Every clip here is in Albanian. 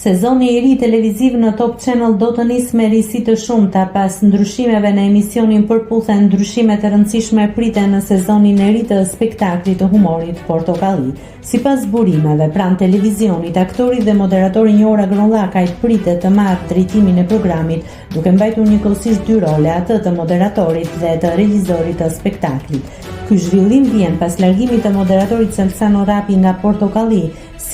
Sezoni i ri televiziv në Top Channel do të nisë me risi të shumta pas ndryshimeve në emisionin përputhen ndryshime të rëndësishme priten në sezonin e ri të spektaklit të humorit Portokalli. Sipas burimeve pranë televizionit, aktori dhe moderatori Njora Gronllakajt pritet të marrë drejtimin e programit, duke mbajtur njëkohësisht dy role, atë të moderatorit dhe të regjisorit të spektaklit. Ky zhvillim vjen pas largimit të moderatorit Salsano Rapi nga Portokalli,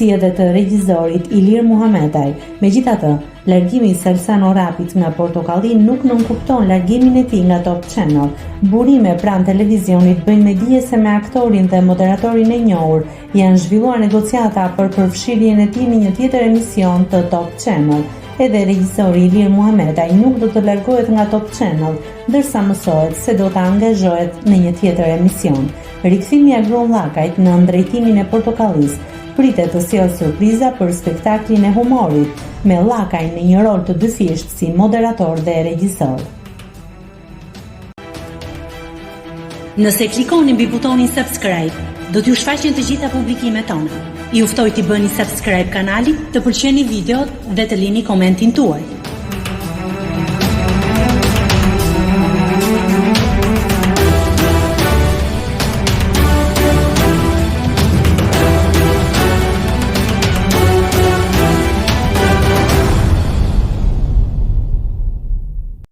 si edhe të regjisorit Ilir Muhamedaj. Megjithatë, largimi i Salsano Rapit nga Portokalli nuk nënkupton largimin e tij nga Top Channel. Burime pranë televizionit bëjnë me dije se me aktorin dhe moderatorin e njohur janë zhvilluar negociata për përfshirjen e tij në një tjetër emision të Top Channel. Edhe regjisori Ilir Muhamedaj nuk do të largohet nga Top Channel, ndërsa mësohet se do të angazhohet në një tjetër emision. Rikthimi i Gronllakajt në drejtimin e Portokallis pritet të sjellë surpriza për spektaklin e humorit, me Llakaj në një rol të dyfisht si moderator dhe regjisor. Nëse klikoni mbi butonin subscribe, do t'ju shfaqen të gjitha publikimet tona. Ju ftoj t'i bëni subscribe kanalit, të pëlqeni videot dhe të lini komentin tuaj.